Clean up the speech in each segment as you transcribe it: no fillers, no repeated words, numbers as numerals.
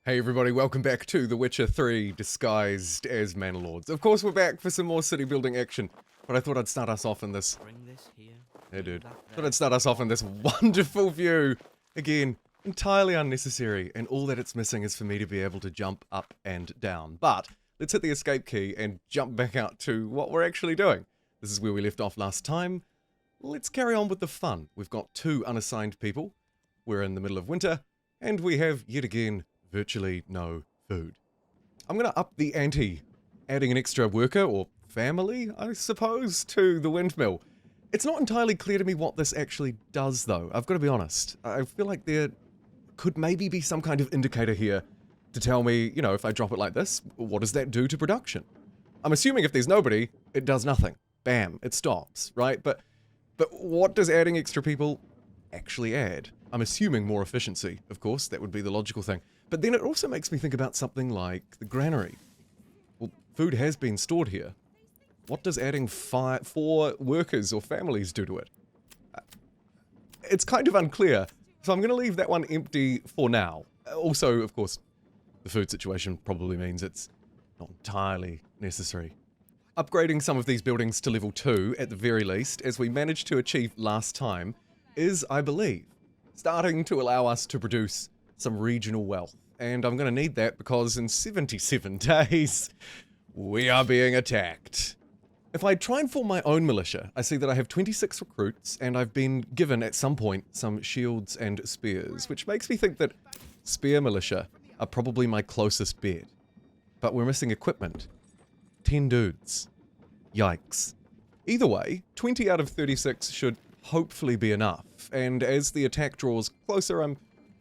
Hey everybody, welcome back to The Witcher 3, disguised as Manor Lords. Of course we're back for some more city building action, but I thought I'd start us off in this... Bring this here. Hey dude. Thought I'd start us off in this wonderful view. Again, entirely unnecessary, and all that it's missing is for me to be able to jump up and down. But, let's hit the escape key and jump back out to what we're actually doing. This is where we left off last time. Let's carry on with the fun. We've got 2 unassigned people, we're in the middle of winter, and we have, yet again, virtually no food. I'm going to up the ante, adding an extra worker, or family, I suppose, to the windmill. It's not entirely clear to me what this actually does, though. I've got to be honest. I feel like there could maybe be some kind of indicator here to tell me, you know, if I drop it like this, what does that do to production? I'm assuming if there's nobody, it does nothing. Bam, it stops, right? But what does adding extra people actually add? I'm assuming more efficiency, of course, that would be the logical thing. But then it also makes me think about something like the granary. Well, food has been stored here. What does adding 4 workers or families do to it? It's kind of unclear, so I'm going to leave that one empty for now. Also, of course, the food situation probably means it's not entirely necessary. Upgrading some of these buildings to level 2, at the very least, as we managed to achieve last time, is, I believe, starting to allow us to produce some regional wealth. And I'm going to need that because in 77 days, we are being attacked. If I try and form my own militia, I see that I have 26 recruits, and I've been given at some point some shields and spears, which makes me think that spear militia are probably my closest bet. But we're missing equipment. 10 dudes. Yikes. Either way, 20 out of 36 should hopefully be enough, and as the attack draws closer, I'm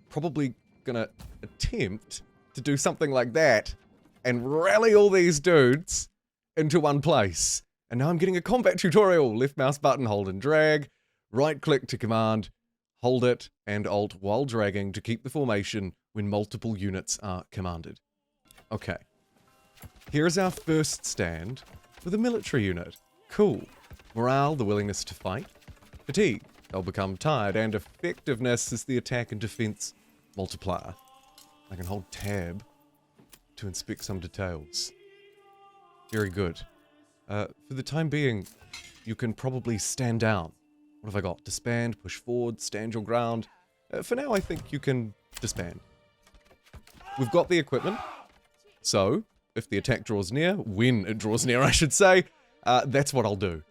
probably gonna attempt to do something like that and rally all these dudes into one place. And now I'm getting a combat tutorial. Left mouse button, hold and drag, right click to command, hold it and alt while dragging to keep the formation when multiple units are commanded. Okay. Here's our first stand with a military unit. Cool. Morale, the willingness to fight. Fatigue, they'll become tired, and effectiveness is the attack and defense multiplier. I can hold tab to inspect some details. Very good. For the time being, you can probably stand down. What have I got? Disband, push forward, stand your ground. For now, I think you can disband. We've got the equipment, so if the attack draws near, when it draws near I should say, that's what I'll do.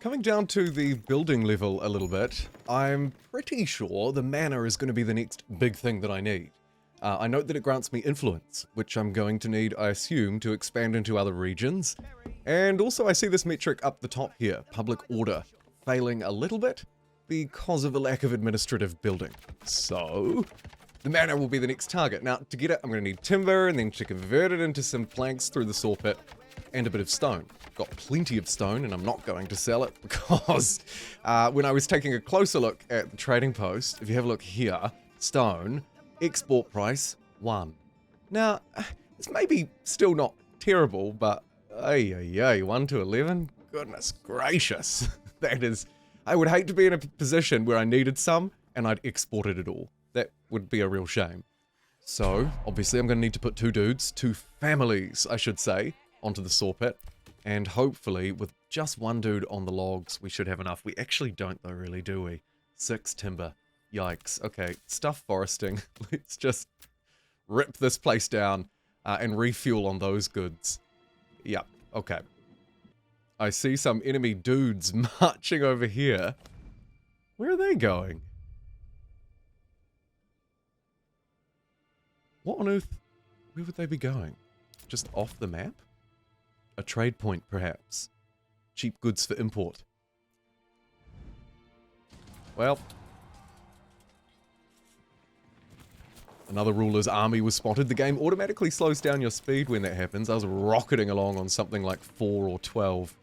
Coming down to the building level a little bit, I'm pretty sure the manor is going to be the next big thing that I need. I note that it grants me influence, which I'm going to need, I assume, to expand into other regions. And also I see this metric up the top here, public order, failing a little bit because of a lack of administrative building. So, the manor will be the next target. Now, to get it, I'm going to need timber, and then to convert it into some planks through the saw pit, and a bit of stone. Got plenty of stone, and I'm not going to sell it because when I was taking a closer look at the trading post, if you have a look here, stone, export price 1. Now, it's maybe still not terrible, but 1 to 11? Goodness gracious. That is, I would hate to be in a position where I needed some and I'd exported it all. That would be a real shame. So, obviously I'm going to need to put 2 dudes, 2 families, I should say, onto the saw pit. And hopefully, with just 1 dude on the logs, we should have enough. We actually don't though, really, do we? 6 timber. Yikes. Okay, stuff foresting. Let's just rip this place down and refuel on those goods. Yep, okay. I see some enemy dudes marching over here. Where are they going? What on earth? Where would they be going? Just off the map? A trade point, perhaps. Cheap goods for import. Well. Another ruler's army was spotted. The game automatically slows down your speed when that happens. I was rocketing along on something like 4 or 12.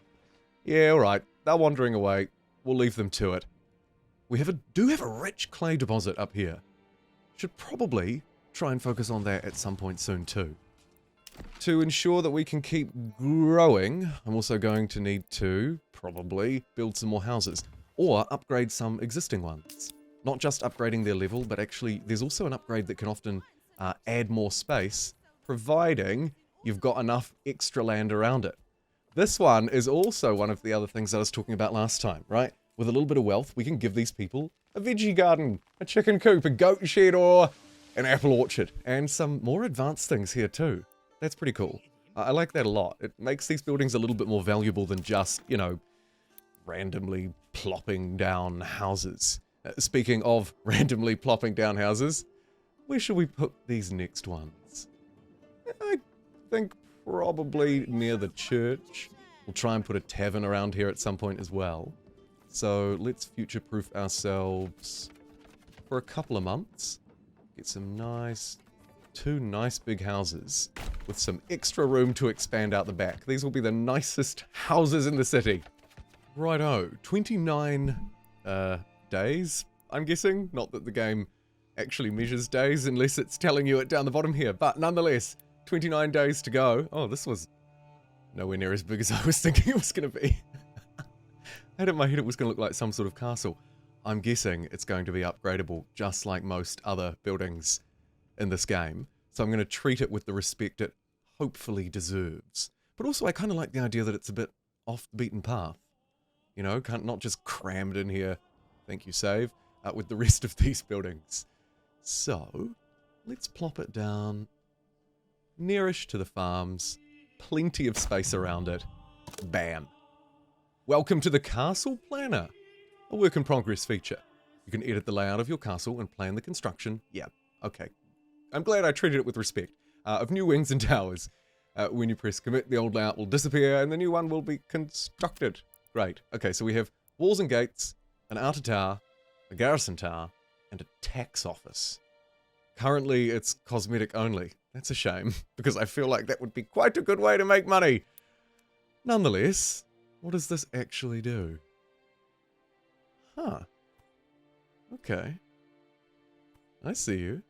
Yeah, alright. They're wandering away. We'll leave them to it. We do have a rich clay deposit up here. Should probably try and focus on that at some point soon too. To ensure that we can keep growing, I'm also going to need to, probably, build some more houses. Or upgrade some existing ones. Not just upgrading their level, but actually, there's also an upgrade that can often add more space, providing you've got enough extra land around it. This one is also one of the other things I was talking about last time, right? With a little bit of wealth, we can give these people a veggie garden, a chicken coop, a goat shed, or an apple orchard, and some more advanced things here too. That's pretty cool. I like that a lot. It makes these buildings a little bit more valuable than just, you know, randomly plopping down houses. Speaking of randomly plopping down houses, where should we put these next ones? I think probably near the church. We'll try and put a tavern around here at some point as well. So let's future-proof ourselves for a couple of months. Get some two nice big houses with some extra room to expand out the back. These will be the nicest houses in the city. Righto, 29 days, I'm guessing. Not that the game actually measures days unless it's telling you it down the bottom here. But nonetheless, 29 days to go. Oh, this was nowhere near as big as I was thinking it was going to be. I had in my head it was going to look like some sort of castle. I'm guessing it's going to be upgradable, just like most other buildings in this game. So I'm going to treat it with the respect it hopefully deserves. But also I kind of like the idea that it's a bit off the beaten path. You know, not just crammed in here, thank you save, with the rest of these buildings. So, let's plop it down nearish to the farms. Plenty of space around it. Bam. Welcome to the Castle Planner, a work in progress feature. You can edit the layout of your castle and plan the construction. Yeah, okay. I'm glad I treated it with respect. Of new wings and towers. When you press commit, the old layout will disappear and the new one will be constructed. Great. Okay, so we have walls and gates, an outer tower, a garrison tower, and a tax office. Currently, it's cosmetic only. That's a shame, because I feel like that would be quite a good way to make money. Nonetheless, what does this actually do? Huh. Okay. I see you.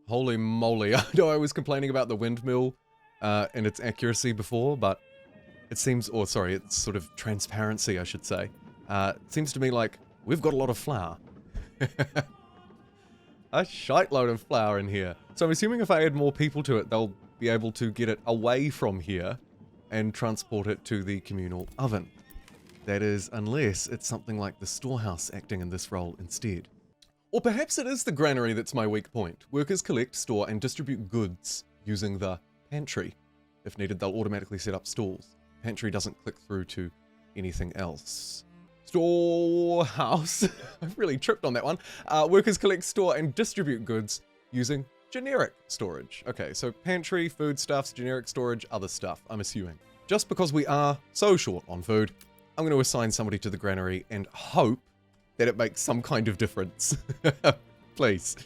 Holy moly. I know I was complaining about the windmill and its accuracy before, but it seems, or sorry, it's sort of transparency, I should say. It seems to me like we've got a lot of flour. A shite load of flour in here. So I'm assuming if I add more people to it, they'll be able to get it away from here and transport it to the communal oven. That is, unless it's something like the storehouse acting in this role instead. Or perhaps it is the granary that's my weak point. Workers collect, store, and distribute goods using the pantry. If needed, they'll automatically set up stalls. Pantry doesn't click through to anything else. Storehouse. I've really tripped on that one. Workers collect, store, and distribute goods using generic storage. Okay, so pantry, foodstuffs, generic storage, other stuff, I'm assuming. Just because we are so short on food, I'm going to assign somebody to the granary and hope that it makes some kind of difference. Please.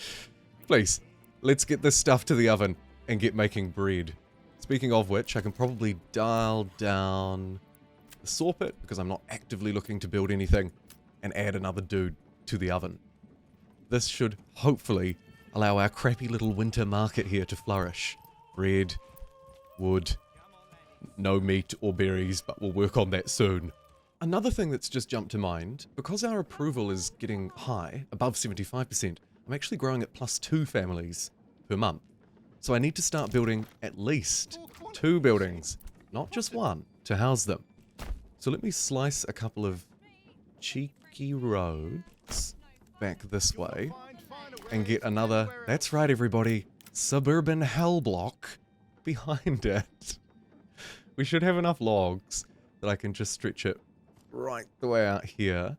Please. Let's get this stuff to the oven and get making bread. Speaking of which, I can probably dial down the saw pit because I'm not actively looking to build anything and add another dude to the oven. This should hopefully allow our crappy little winter market here to flourish. Bread, wood, no meat or berries, but we'll work on that soon. Another thing that's just jumped to mind, because our approval is getting high, above 75%, I'm actually growing at +2 families per month. So I need to start building at least 2 buildings, not just one, to house them. So let me slice a couple of cheeky roads back this way and get another, that's right everybody, suburban hell block behind it. We should have enough logs that I can just stretch it right the way out here.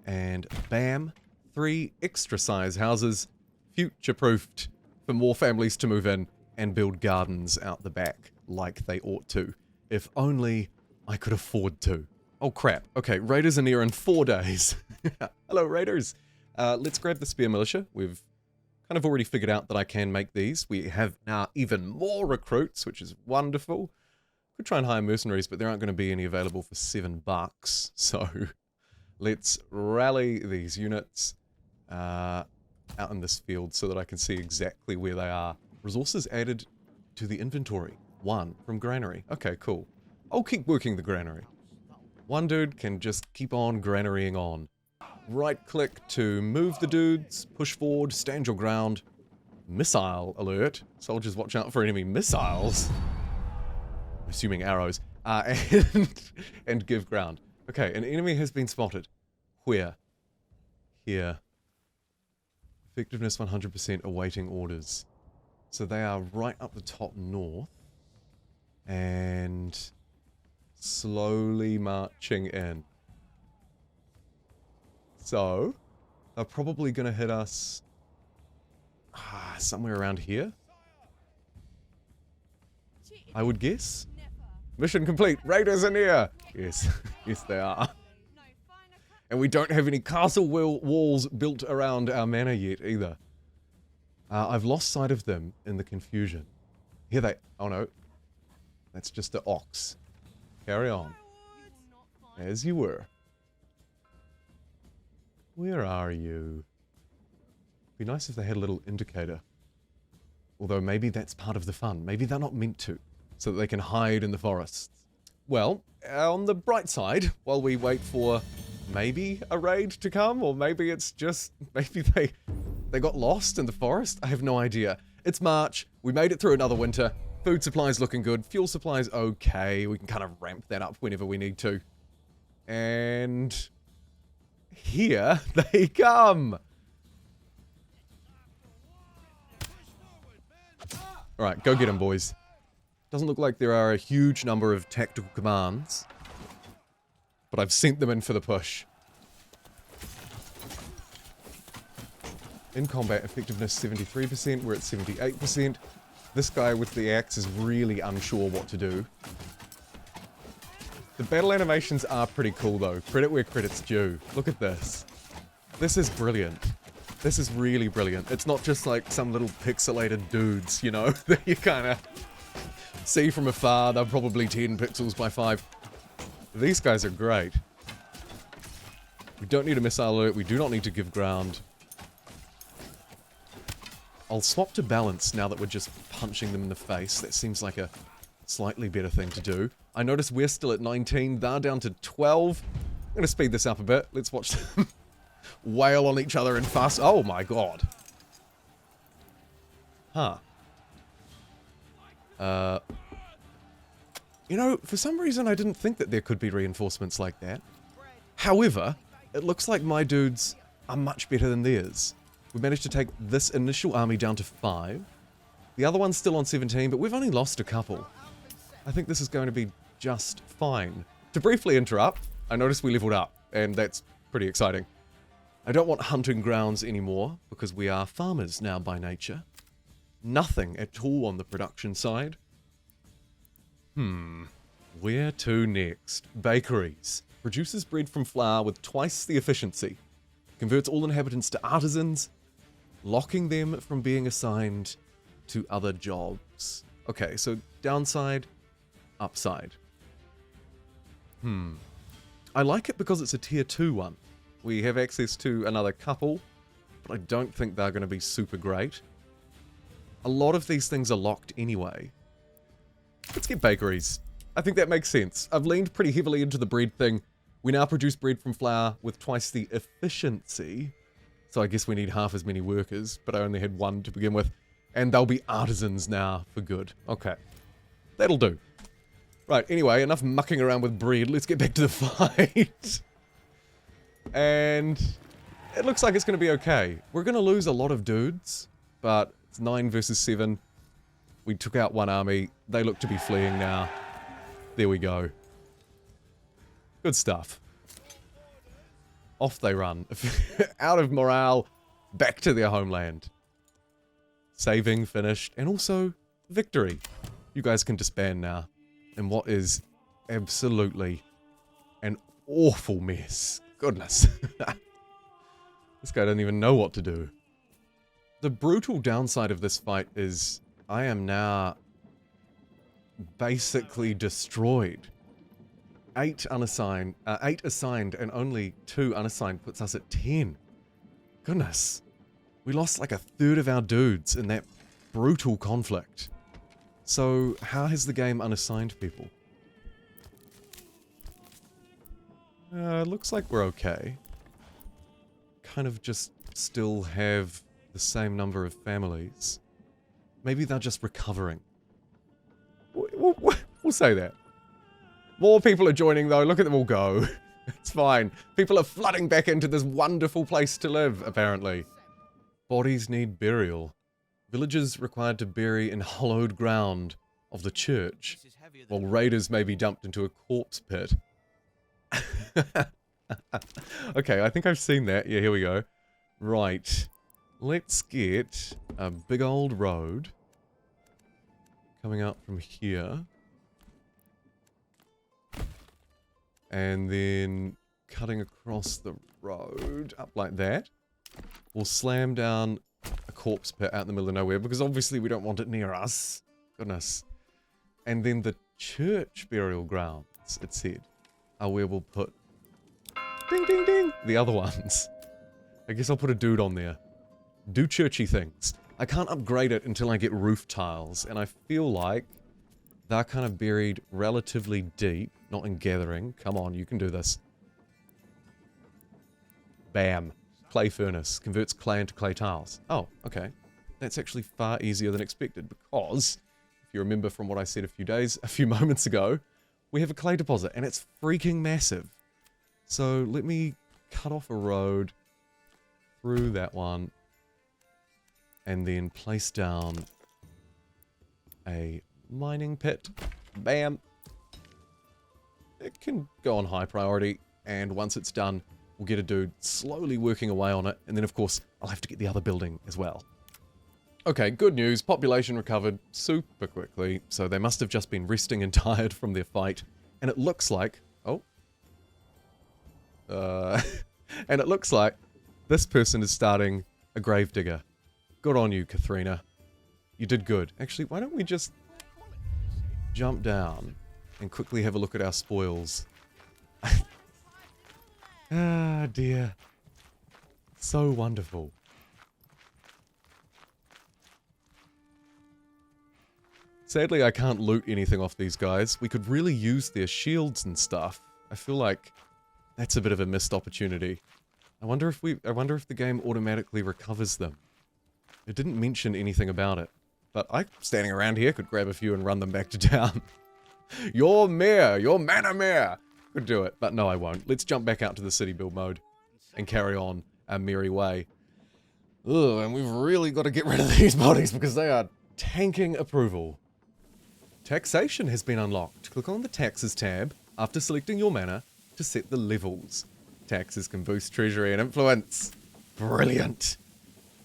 And bam, 3 extra size houses, future-proofed for more families to move in and build gardens out the back like they ought to. If only I could afford to. Oh crap, okay, raiders are near in 4 days. Hello raiders. Let's grab the spear militia. We've kind of already figured out that I can make these. We have now even more recruits, which is wonderful. Could try and hire mercenaries, but there aren't going to be any available for $7. So let's rally these units out in this field so that I can see exactly where they are. Resources added to the inventory. 1 from granary. Okay, cool. I'll keep working the granary. One dude can just keep on granarying on. right click to move the dudes, push forward, stand your ground. Missile alert. Soldiers watch out for enemy missiles. Assuming arrows. And give ground. Okay, an enemy has been spotted. Where? Here. Effectiveness 100% awaiting orders. So they are right up the top north. And slowly marching in. So, they're probably going to hit us somewhere around here. I would guess. Mission complete. Raiders are near. Yes, yes they are. And we don't have any castle walls built around our manor yet either. I've lost sight of them in the confusion. Here they... Oh no. That's just the ox. Carry on. As you were. Where are you? Be nice if they had a little indicator. Although maybe that's part of the fun. Maybe they're not meant to. So that they can hide in the forests. Well, on the bright side, while we wait for maybe a raid to come, or maybe it's just, maybe they got lost in the forest? I have no idea. It's March, we made it through another winter, food supplies looking good, fuel supplies okay, we can kind of ramp that up whenever we need to. And here they come! Alright, go get them, boys. Doesn't look like there are a huge number of tactical commands, but I've sent them in for the push. In combat, effectiveness 73%, we're at 78%. This guy with the axe is really unsure what to do. The battle animations are pretty cool though, credit where credit's due. Look at this. This is brilliant. This is really brilliant. It's not just like some little pixelated dudes, you know, that you kind of see from afar. They're probably 10 pixels by 5. These guys are great. We don't need a missile alert. We do not need to give ground. I'll swap to balance now that we're just punching them in the face. That seems like a slightly better thing to do. I notice we're still at 19. They're down to 12. I'm going to speed this up a bit. Let's watch them wail on each other and fuss. Oh my god. Huh. You know, for some reason I didn't think that there could be reinforcements like that. However, it looks like my dudes are much better than theirs. We managed to take this initial army down to 5. The other one's still on 17, but we've only lost a couple. I think this is going to be just fine. To briefly interrupt, I noticed we leveled up, and that's pretty exciting. I don't want hunting grounds anymore, because we are farmers now by nature. Nothing at all on the production side. Where to next? Bakeries. Produces bread from flour with twice the efficiency. Converts all inhabitants to artisans, locking them from being assigned to other jobs. Okay, so downside, upside. I like it because it's a tier 2 one. We have access to another couple, but I don't think they're going to be super great. A lot of these things are locked anyway. Let's get bakeries. I think that makes sense. I've leaned pretty heavily into the bread thing. We now produce bread from flour with twice the efficiency. So I guess we need half as many workers, but I only had 1 to begin with. And they'll be artisans now for good. Okay. That'll do. Right, anyway, enough mucking around with bread. Let's get back to the fight. And it looks like it's going to be okay. We're going to lose a lot of dudes, but it's 9 versus 7. We took out 1 army. They look to be fleeing now. There we go. Good stuff. Off they run. Out of morale, back to their homeland. Saving finished, and also victory. You guys can disband now. In what is absolutely an awful mess. Goodness. This guy doesn't even know what to do. The brutal downside of this fight is I am now basically destroyed. 8 unassigned, 8 assigned and only 2 unassigned puts us at 10. Goodness. We lost like 1/3 of our dudes in that brutal conflict. So how has the game unassigned people? Looks like we're okay. kind of just still have the same number of families. Maybe they're just recovering. We'll say that. More people are joining though, look at them all go. It's fine. People are flooding back into this wonderful place to live, apparently. Bodies need burial. Villagers required to bury in hollowed ground of the church, while raiders may be dumped into a corpse pit. Okay, I think I've seen that. Yeah, here we go. Right. Let's get a big old road coming out from here. And then cutting across the road up like that. We'll slam down a corpse pit out in the middle of nowhere because obviously we don't want it near us. Goodness. And then the church burial grounds, it said, are where we'll put ding ding ding the other ones. I guess I'll put a dude on there. Do churchy things. I can't upgrade it until I get roof tiles, and I feel like they're kind of buried relatively deep, not in gathering. Come on, you can do this. Bam. Clay furnace. Converts clay into clay tiles. Oh, okay. That's actually far easier than expected because, if you remember from what I said a few moments ago, we have a clay deposit and it's freaking massive. So let me cut off a road through that one and then place down a mining pit. Bam. It can go on high priority, and once it's done, we'll get a dude slowly working away on it, and then of course, I'll have to get the other building as well. Okay, good news. Population recovered super quickly, so they must have just been resting and tired from their fight, and it looks like... Oh. And it looks like this person is starting a gravedigger. Good on you, Katharina. You did good. Actually, why don't we just jump down and quickly have a look at our spoils. Ah, dear. So wonderful. Sadly, I can't loot anything off these guys. We could really use their shields and stuff. I feel like that's a bit of a missed opportunity. I wonder if the game automatically recovers them. It didn't mention anything about it. But I, standing around here, could grab a few and run them back to town. Your mayor, your manor mayor, could do it. But no, I won't. Let's jump back out to the city build mode and carry on our merry way. Ugh, and we've really got to get rid of these bodies because they are tanking approval. Taxation has been unlocked. Click on the taxes tab after selecting your manor to set the levels. Taxes can boost treasury and influence. Brilliant.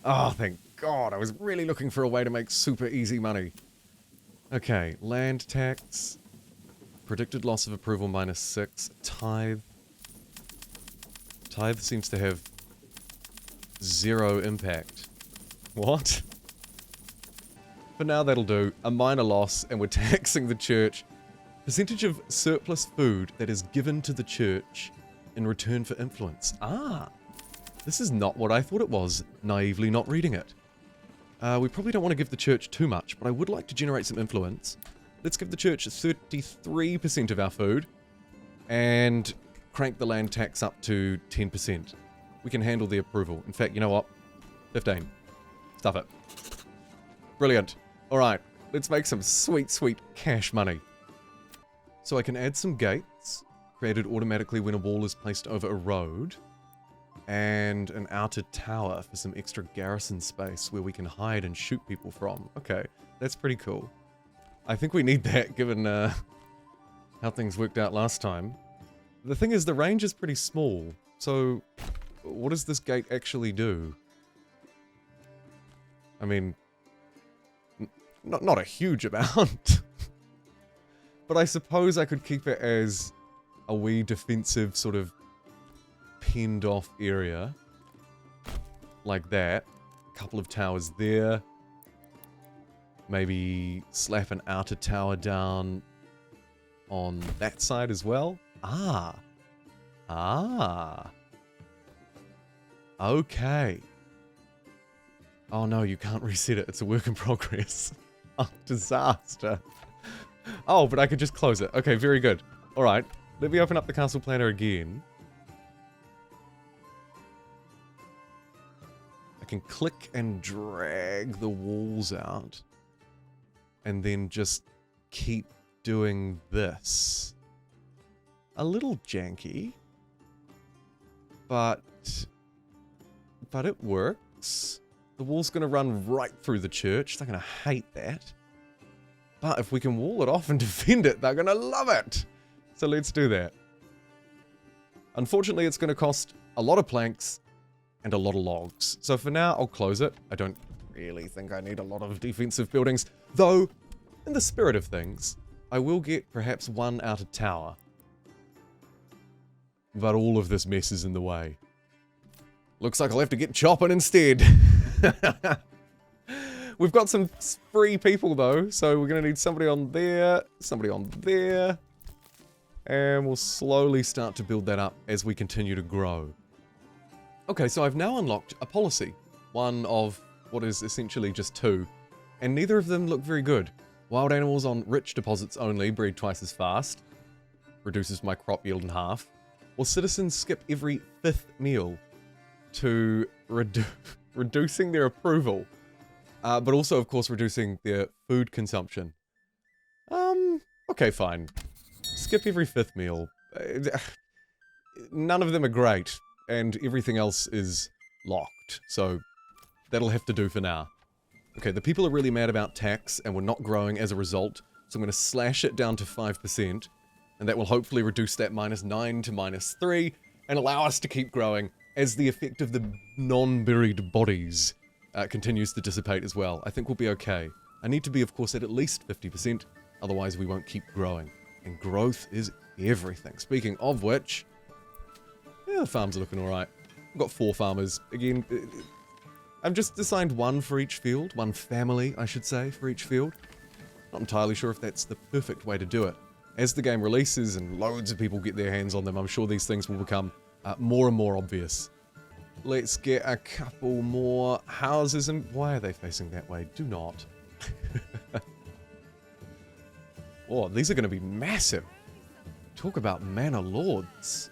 Oh, thank God. I was really looking for a way to make super easy money. Okay, land tax. Predicted loss of approval -6. Tithe. Tithe seems to have 0 impact. What? For now, that'll do. A minor loss, and we're taxing the church. Percentage of surplus food that is given to the church in return for influence. Ah! This is not what I thought it was, naively not reading it. We probably don't want to give the church too much, but I would like to generate some influence. Let's give the church 33% of our food, and crank the land tax up to 10%. We can handle the approval. In fact, you know what? 15. Stuff it. Brilliant. Alright, let's make some sweet, sweet cash money. So I can add some gates, created automatically when a wall is placed over a road, and an outer tower for some extra garrison space where we can hide and shoot people from. Okay, that's pretty cool. I think we need that given how things worked out last time. The thing is, the range is pretty small, so what does this gate actually do? I mean, not a huge amount. But I suppose I could keep it as a wee defensive sort of penned off area. Like that. A couple of towers there. Maybe slap an outer tower down on that side as well. Ah. Ah. Okay. Oh no, you can't reset it. It's a work in progress. Oh, disaster. Oh, but I could just close it. Okay, very good. Alright, let me open up the castle planner again. I can click and drag the walls out. And then just keep doing this. A little janky. But it works. The wall's going to run right through the church. They're going to hate that. But if we can wall it off and defend it, they're going to love it. So let's do that. Unfortunately, it's going to cost a lot of planks and a lot of logs. So for now, I'll close it. I don't really think I need a lot of defensive buildings. Though, in the spirit of things, I will get perhaps one outer tower. But all of this mess is in the way. Looks like I'll have to get chopping instead. We've got some free people though, so we're going to need somebody on there, and we'll slowly start to build that up as we continue to grow. Okay, so I've now unlocked a policy, one of what is essentially just two, and neither of them look very good. Wild animals on rich deposits only breed twice as fast, reduces my crop yield in half, or citizens skip every 5th meal to reducing their approval. But also, of course, reducing their food consumption. Okay, fine. Skip every 5th meal. None of them are great, and everything else is locked, so that'll have to do for now. Okay, the people are really mad about tax, and we're not growing as a result, so I'm going to slash it down to 5%, and that will hopefully reduce that -9 to -3, and allow us to keep growing as the effect of the non-buried bodies continues to dissipate as well. I think we'll be okay. I need to be, of course, at least 50%, otherwise we won't keep growing. And growth is everything. Speaking of which, yeah, the farms are looking alright. I've got 4 farmers. Again, I've just assigned one for each field, one family, I should say, for each field. Not entirely sure if that's the perfect way to do it. As the game releases and loads of people get their hands on them, I'm sure these things will become more and more obvious. Let's get a couple more houses, and why are they facing that way? Do not. Oh, these are going to be massive. Talk about Manor Lords.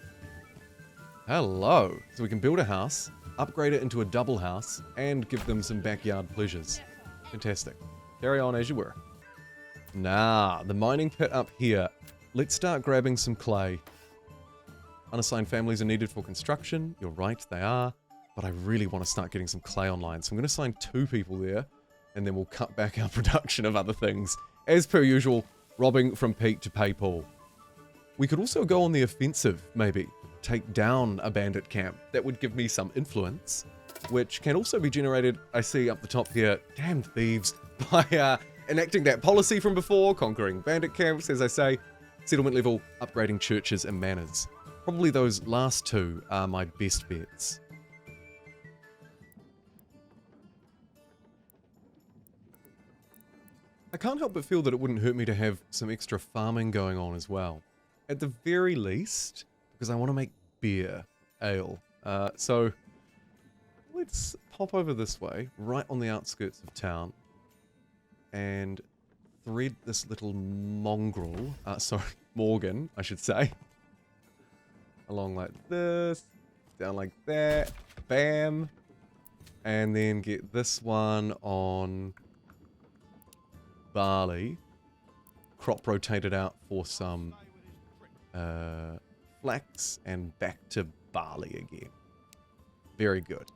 Hello. So we can build a house, upgrade it into a double house, and give them some backyard pleasures. Fantastic. Carry on as you were. Nah, the mining pit up here. Let's start grabbing some clay. Unassigned families are needed for construction. You're right, they are. But I really want to start getting some clay online. So I'm going to assign 2 people there. And then we'll cut back our production of other things. As per usual, robbing from Pete to pay Paul. We could also go on the offensive, maybe. Take down a bandit camp. That would give me some influence. Which can also be generated, I see up the top here, damned thieves, by enacting that policy from before, conquering bandit camps, as I say, settlement level, upgrading churches and manors. Probably those last 2 are my best bets. I can't help but feel that it wouldn't hurt me to have some extra farming going on as well. At the very least, because I want to make beer, ale. So, let's pop over this way, right on the outskirts of town, and thread this little mongrel, Morgan, I should say, along like this, down like that, bam, and then get this one on barley, crop rotated out for some flax, and back to barley again. Very good.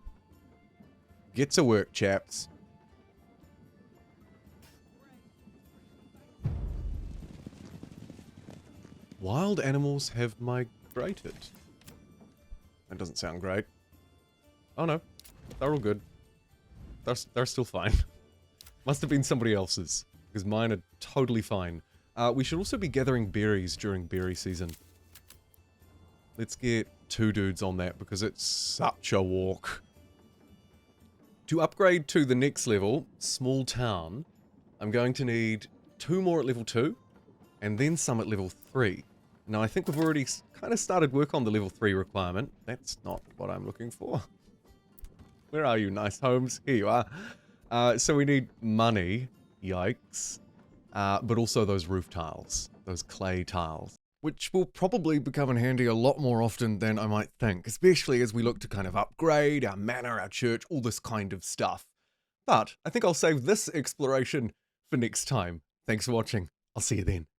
Get to work, chaps. Wild animals have migrated. That doesn't sound great. Oh no, they're all good. They're still fine. Must have been somebody else's, because mine are totally fine. We should also be gathering berries during berry season. Let's get 2 dudes on that, because it's such a walk. To upgrade to the next level, small town, I'm going to need 2 more at level 2, and then some at level 3. Now, I think we've already kind of started work on the level 3 requirement. That's not what I'm looking for. Where are you, nice homes? Here you are. So we need money. Yikes. But also those roof tiles. Those clay tiles. which will probably become in handy a lot more often than I might think, especially as we look to kind of upgrade our manor, our church, all this kind of stuff. But I think I'll save this exploration for next time. Thanks for watching. I'll see you then.